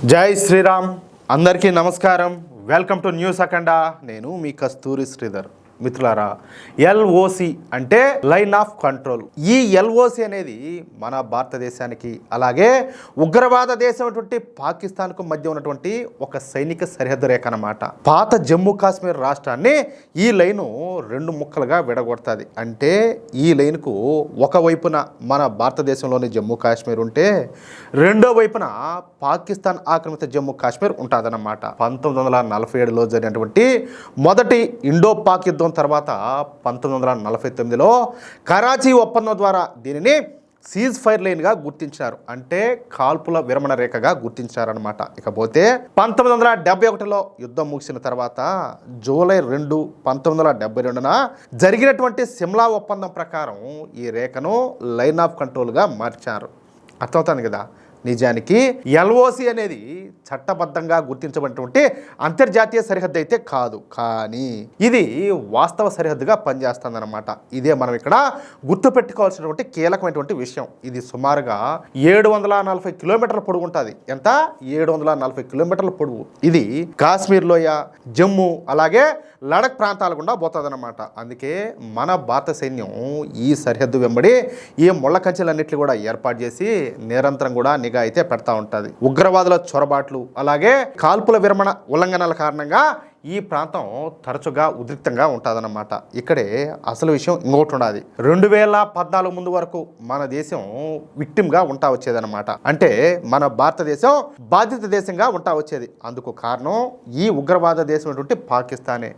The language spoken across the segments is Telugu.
జై శ్రీరామ్. అందరికీ నమస్కారం. వెల్కమ్ టు న్యూస్ అఖండ. నేను మీ కస్తూరి శ్రీధర్. మిత్రులారా, ఎల్ఓసి అంటే లైన్ ఆఫ్ కంట్రోల్. ఈ ఎల్ఓసి అనేది మన భారతదేశానికి అలాగే ఉగ్రవాద దేశమైనటువంటి పాకిస్తాన్కు మధ్య ఉన్నటువంటి ఒక సైనిక సరిహద్దు రేఖ అన్నమాట. పాత జమ్మూ కాశ్మీర్ రాష్ట్రాన్ని ఈ లైను రెండు ముక్కలుగా విడగొడుతుంది. అంటే ఈ లైన్కు ఒకవైపున మన భారతదేశంలోని జమ్మూ కాశ్మీర్ ఉంటే రెండో వైపున పాకిస్తాన్ ఆక్రమిత జమ్మూ కాశ్మీర్ ఉంటుందన్నమాట. 1947లో జరిగినటువంటి మొదటి ఇండో పాక్ యుద్ధం తర్వాత 1949లో కరాచీ ఒప్పందం ద్వారా దీనిని సీజ్ ఫైర్ లైన్గా గుర్తించారు. అంటే కాల్పుల విరమణ రేఖగా గుర్తించారనమాట. ఇకపోతే 1971లో యుద్ధం ముగిసిన తర్వాత జూలై 2, 1972న జరిగినటువంటి సిమ్లా ఒప్పందం ప్రకారం ఈ రేఖను లైన్ ఆఫ్ కంట్రోల్గా మార్చారు. అర్థమవుతుంది కదా. నిజానికి ఎల్ఓసి అనేది చట్టబద్ధంగా గుర్తించబడినటువంటి అంతర్జాతీయ సరిహద్దు అయితే కాదు, కానీ ఇది వాస్తవ సరిహద్దుగా పనిచేస్తుందన్నమాట. ఇదే మనం ఇక్కడ గుర్తుపెట్టుకోవాల్సినటువంటి కీలకమైనటువంటి విషయం. ఇది సుమారుగా 740 కిలోమీటర్ల పొడవు ఉంటుంది. ఎంత? 740 కిలోమీటర్ల పొడవు. ఇది కాశ్మీర్ లోయ, జమ్మూ అలాగే లడక్ ప్రాంతాల గుండా పోతుందన్నమాట. అందుకే మన భారత సైన్యం ఈ సరిహద్దు వెంబడి ఈ ముళ్ళ కంచెలన్నింటినీ కూడా ఏర్పాటు చేసి నిరంతరం కూడా నిఘా అయితే పెడతా ఉంటుంది. ఉగ్రవాదుల చొరబాట్లు అలాగే కాల్పుల విరమణ ఉల్లంఘనల కారణంగా ఈ ప్రాంతం తరచుగా ఉద్రిక్తంగా ఉంటుందన్నమాట. ఇక్కడే అసలు విషయం ఇంకోటి ఉన్నది. 2014 ముందు వరకు మన దేశం విక్టిమ్గా ఉంటా వచ్చేదన్నమాట. అంటే మన భారతదేశం బాధిత దేశంగా ఉంటా వచ్చేది. అందుకు కారణం ఈ ఉగ్రవాద దేశం పాకిస్తానే.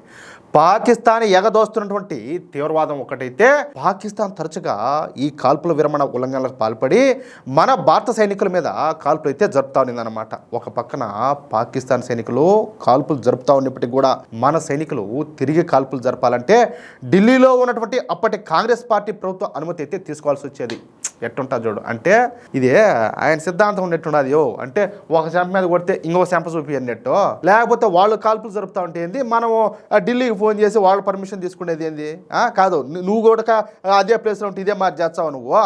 పాకిస్తాన్ ఎగదోస్తున్నటువంటి తీవ్రవాదం ఒకటైతే పాకిస్తాన్ తరచుగా ఈ కాల్పుల విరమణ ఉల్లంఘనలకు పాల్పడి మన భారత సైనికుల మీద కాల్పులు అయితే జరుపుతా ఉన్నదన్నమాట. ఒక పక్కన పాకిస్తాన్ సైనికులు కాల్పులు జరుపుతా ఉన్నప్పటికీ కూడా మన సైనికులు తిరిగి కాల్పులు జరపాలంటే ఢిల్లీలో ఉన్నటువంటి అప్పటి కాంగ్రెస్ పార్టీ ప్రభుత్వ అనుమతి అయితే తీసుకోవాల్సి వచ్చేది. ఎట్టుంటుంది చూడు. అంటే ఇదే ఆయన సిద్ధాంతం ఉన్నట్టున్నది. అంటే ఒక శాంప మీద కొడితే ఇంకో శాంప చూపి అన్నట్టు, లేకపోతే వాళ్ళు కాల్పులు జరుపుతా ఉంటే ఏంది, మనము ఢిల్లీకి ఫోన్ చేసి వాళ్ళ పర్మిషన్ తీసుకునేది ఏంది? కాదు, నువ్వు కూడా అదే ప్లేస్లో ఉంటే ఇదే మరి చేస్తావు నువ్వు?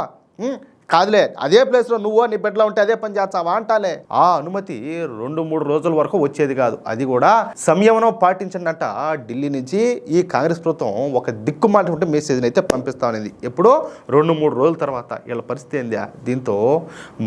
కాదులే, అదే ప్లేస్లో నువ్వు నీ బిడ్డలో ఉంటే అదే పని చేస్తావా అంటాలే. ఆ అనుమతి 2-3 రోజుల వరకు వచ్చేది కాదు. అది కూడా సంయమనం పాటించండి ఢిల్లీ నుంచి ఈ కాంగ్రెస్ ప్రభుత్వం ఒక దిక్కుమాలినటువంటి మెసేజ్ని అయితే పంపిస్తా ఉన్నది. ఎప్పుడో 2-3 రోజుల తర్వాత వీళ్ళ పరిస్థితి ఏంది? దీంతో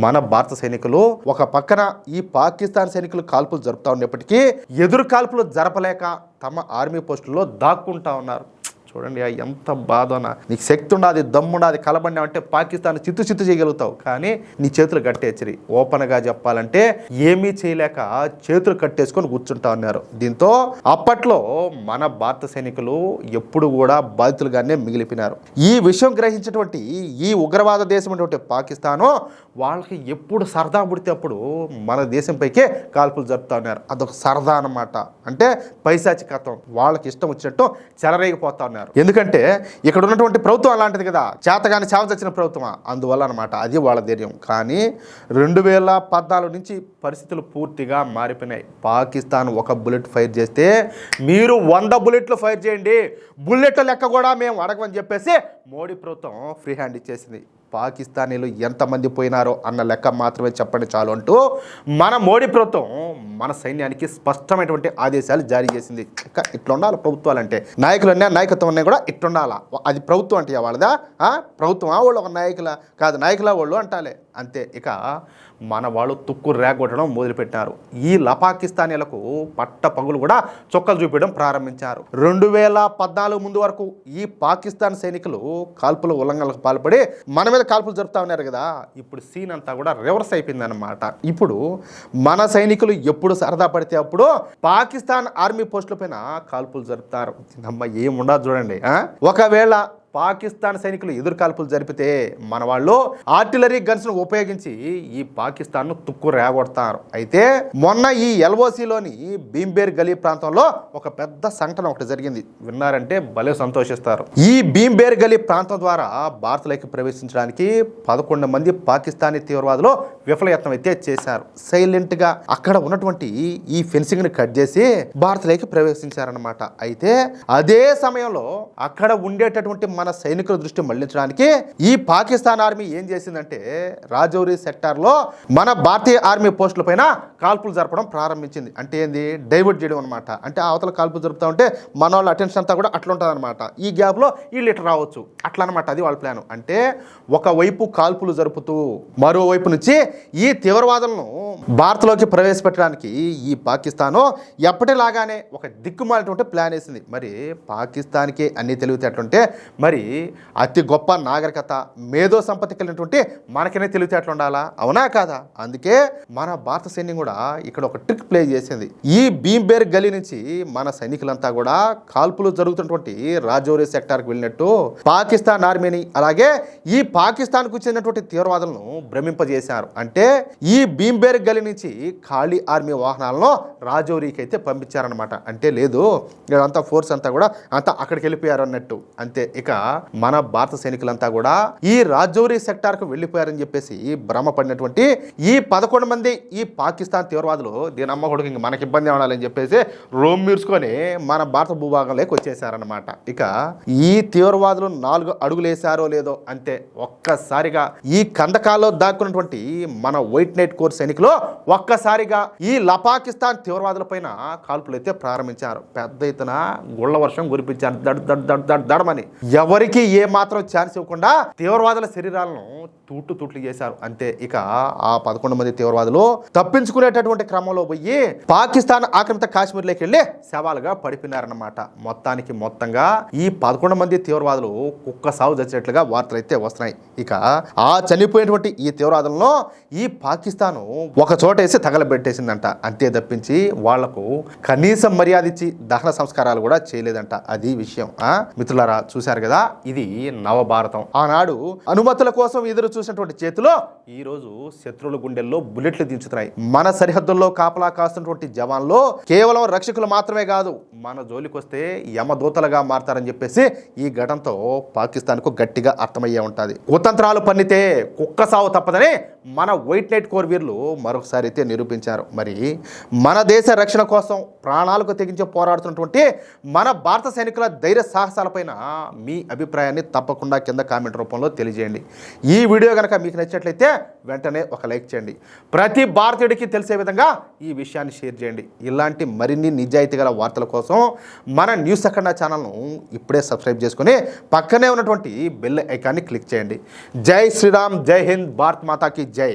మన భారత సైనికులు ఒక పక్కన ఈ పాకిస్తాన్ సైనికులు కాల్పులు జరుపుతా ఉన్నప్పటికీ ఎదురు కాల్పులు జరపలేక తమ ఆర్మీ పోస్టుల్లో దాక్కుంటా ఉన్నారు. చూడండి ఎంత బాధనా. నీకు శక్తి ఉండాది, దమ్ముండాది, కలబండి అంటే పాకిస్తాన్ చిత్తు చేయగలుగుతావు, కానీ నీ చేతులు కట్టేచ్చిరి. ఓపెన్గా చెప్పాలంటే ఏమీ చేయలేక చేతులు కట్టేసుకొని కూర్చుంటా ఉన్నారు. దీంతో అప్పట్లో మన భారత సైనికులు ఎప్పుడు కూడా బాధితులుగానే మిగిలిపోయినారు. ఈ విషయం గ్రహించినటువంటి ఈ ఉగ్రవాద దేశం అటువంటి పాకిస్తాను వాళ్ళకి ఎప్పుడు సరదా పుడితే అప్పుడు మన దేశంపైకే కాల్పులు జరుపుతా ఉన్నారు. అదొక సరదా అన్నమాట. అంటే పైశాచికత్వం. వాళ్ళకి ఇష్టం వచ్చినట్టు చెలరేగిపోతా ఉన్నారు. ఎందుకంటే ఇక్కడ ఉన్నటువంటి ప్రభుత్వం అలాంటిది కదా, చేతగాని చావ చచ్చిన ప్రభుత్వమా, అందువల్ల అనమాట. అది వాళ్ళ ధైర్యం. కానీ 2014 నుంచి పరిస్థితులు పూర్తిగా మారిపోయినాయి. పాకిస్తాన్ ఒక బుల్లెట్ ఫైర్ చేస్తే మీరు 100 బుల్లెట్లు ఫైర్ చేయండి, బుల్లెట్ల లెక్క కూడా మేము అడగమని చెప్పేసి మోడీ ప్రభుత్వం ఫ్రీ హ్యాండ్ ఇచ్చేసింది. పాకిస్తానీలు ఎంతమంది పోయినారో అన్న లెక్క మాత్రమే చెప్పండి చాలు అంటూ మన మోడీ ప్రభుత్వం మన సైన్యానికి స్పష్టమైనటువంటి ఆదేశాలు జారీ చేసింది. ఇట్లా ఉండాలి ప్రభుత్వాలు అంటే. నాయకులన్నా నాయకత్వం అన్నీ కూడా ఇట్లుండాలా. అది ప్రభుత్వం అంటే వాళ్ళదా? ప్రభుత్వం వాళ్ళు ఒక నాయకుల కాదు, నాయకుల వాళ్ళు అంటాలే అంతే. ఇక మన వాళ్ళు తుక్కు రేగొట్టడం మొదలుపెట్టారు. ఈ లపాకిస్తానీలకు పట్ట పగులు కూడా చొక్కలు చూపించడం ప్రారంభించారు. 2014 ముందు వరకు ఈ పాకిస్తాన్ సైనికులు కాల్పుల ఉల్లంఘనలకు పాల్పడి మన మీద కాల్పులు జరుపుతా ఉన్నారు కదా. ఇప్పుడు సీన్ అంతా కూడా రివర్స్ అయిపోయింది అనమాట. ఇప్పుడు మన సైనికులు ఎప్పుడు సరదా పడితే అప్పుడు పాకిస్తాన్ ఆర్మీ పోస్టుల పైన కాల్పులు జరుపుతారు. ఏముండదు చూడండి. ఒకవేళ పాకిస్తాన్ సైనికులు ఎదురు కాల్పులు జరిపితే మన వాళ్ళు ఆర్టిలరీ గన్స్ను ఉపయోగించి ఈ పాకిస్తాన్ను తుక్కు రేగొడతారు. అయితే మొన్న ఈ ఎల్ఓసిలోని భీంబేర్ గలీ ప్రాంతంలో ఒక పెద్ద సంఘటన ఒకటి జరిగింది. విన్నారంటే భలే సంతోషిస్తారు. ఈ భీంబేర్ గలీ ప్రాంతం ద్వారా భారత్లోకి ప్రవేశించడానికి 11 మంది పాకిస్తానీ తీవ్రవాదులు విఫలయత్నం అయితే చేశారు. సైలెంట్గా అక్కడ ఉన్నటువంటి ఈ ఫెన్సింగ్ని కట్ చేసి భారత్లోకి ప్రవేశించారనమాట. అయితే అదే సమయంలో అక్కడ ఉండేటటువంటి మన సైనికుల దృష్టి మళ్లించడానికి ఈ పాకిస్తాన్ ఆర్మీ ఏం చేసిందంటే రాజౌరి సెక్టార్లో మన భారతీయ ఆర్మీ పోస్టుల పైన కాల్పులు జరపడం ప్రారంభించింది. అంటే ఏంది, డైవర్ట్ చేయడం అనమాట. అంటే అవతల కాల్పులు జరుపుతూ ఉంటే మన వాళ్ళ అటెన్షన్ అంతా కూడా అట్లా ఉంటుంది అనమాట. ఈ గ్యాప్లో వీళ్ళు ఇట్లా రావచ్చు అట్లా అనమాట. అది వాళ్ళ ప్లాన్. అంటే ఒకవైపు కాల్పులు జరుపుతూ మరోవైపు నుంచి ఈ తీవ్రవాదులను భారత్లోకి ప్రవేశపెట్టడానికి ఈ పాకిస్తాను ఎప్పటిలాగానే ఒక దిక్కుమాలినటువంటి ప్లాన్ వేసింది. మరి పాకిస్తాన్కి అన్ని తెలివితేటలుంటే మరి అతి గొప్ప నాగరికత మేధో సంపత్తి కలిగినటువంటి మనకనే తెలివితేటలు ఉండాలా, అవునా కాదా? అందుకే మన భారత సైన్యం కూడా ఇక్కడ ఒక ట్రిక్ ప్లే చేసింది. ఈ భీంబేర్ గలీ నుంచి మన సైనికులంతా కూడా కాల్పులు జరుగుతున్నటువంటి రాజౌరి సెక్టార్కి వెళ్ళినట్టు పాకిస్తాన్ ఆర్మీని అలాగే ఈ పాకిస్తాన్కు చెందినటువంటి తీవ్రవాదులను భ్రమింపజేశారు. అంటే ఈ భీంబేర్ గలీ నుంచి ఖాళీ ఆర్మీ వాహనాలను రాజౌరికి అయితే పంపించారనమాట. అంటే లేదు అంతా ఫోర్స్ అంతా కూడా అంతా అక్కడికి వెళ్ళిపోయారు అన్నట్టు. అంతే. ఇక మన భారత సైనికులంతా కూడా ఈ రాజౌరి సెక్టార్కు వెళ్ళిపోయారని చెప్పేసి భ్రమపడినటువంటి ఈ 11 మంది ఈ పాకిస్తాన్ తీవ్రవాదులు దీని అమ్మ కొడుకు ఇంక మనకి ఇబ్బంది ఉండాలని చెప్పేసి రోమ్ మీర్చుకొని మన భారత భూభాగంలోకి వచ్చేసారనమాట. ఇక ఈ తీవ్రవాదులు 4 అడుగులు వేసారో లేదో అంతే ఒక్కసారిగా ఈ కందకాల్లో దాక్కున్నటువంటి మన వైట్ నైట్ కోర్ సైనికులు ఒక్కసారిగా ఈ పాకిస్తాన్ తీవ్రవాదుల పైన కాల్పులు అయితే ప్రారంభించారు. పెద్ద ఎత్తున గుళ్ళ వర్షం కురిపించారు. దడమని ఎవరికి ఏ మాత్రం ఛాన్స్ ఇవ్వకుండా తీవ్రవాదుల శరీరాలను తూట్లు చేశారు. అంతే. ఇక ఆ 11 మంది తీవ్రవాదులు తప్పించుకునేటటువంటి క్రమంలో పోయి పాకిస్తాన్ ఆక్రమిత కాశ్మీర్లోకి వెళ్ళి శవాలుగా పడిపోయినారన్నమాట. మొత్తంగా ఈ 11 మంది తీవ్రవాదులు కుక్క సాగు చచ్చినట్లుగా వార్తలు అయితే వస్తున్నాయి. ఇక ఆ చనిపోయినటువంటి ఈ తీవ్రవాదులను ఈ పాకిస్తాను ఒక చోట వేసి తగలబెట్టేసిందంట. అంతే తప్పించి వాళ్లకు కనీసం మర్యాద ఇచ్చి దహన సంస్కారాలు కూడా చేయలేదంట. అది విషయం. మిత్రులారా, చూశారు కదా, ఇది నవభారతం. ఆనాడు అనుమతుల కోసం ఎదురు చూసినటువంటి చేతిలో ఈ రోజు శత్రువుల గుండెల్లో బుల్లెట్లు దించుతున్నాయి. మన సరిహద్దుల్లో కాపలా కాస్తున్నటువంటి జవాన్లు కేవలం రక్షకులు మాత్రమే కాదు, మన జోలికి వస్తే యమదూతలుగా మారతారని చెప్పేసి ఈ ఘటనతో పాకిస్తాన్కు గట్టిగా అర్థమయ్యే ఉంటుంది. కుతంత్రాలు పన్నితే కుక్క సావు తప్పదని మన వైట్ నైట్ కోర్ వీరులు మరొకసారి అయితే నిరూపించారు. మరి మన దేశ రక్షణ కోసం ప్రాణాలకు తెగించి పోరాడుతున్నటువంటి మన భారత సైనికుల ధైర్య సాహసాలపైన మీ అభిప్రాయాన్ని తప్పకుండా కింద కామెంట్ రూపంలో తెలియజేయండి. ఈ వీడియో కనుక మీకు నచ్చినట్లయితే వెంటనే ఒక లైక్ చేయండి. ప్రతి భారతీయుడికి తెలిసే విధంగా ఈ విషయాన్ని షేర్ చేయండి. ఇలాంటి మరిన్ని నిజాయితీ గల వార్తల కోసం మన న్యూస్ అఖండ ఛానల్ను ఇప్పుడే సబ్స్క్రైబ్ చేసుకుని పక్కనే ఉన్నటువంటి బెల్ ఐకాన్ని క్లిక్ చేయండి. జై శ్రీరామ్, జై హింద్, భారత్ మాతాకి జై.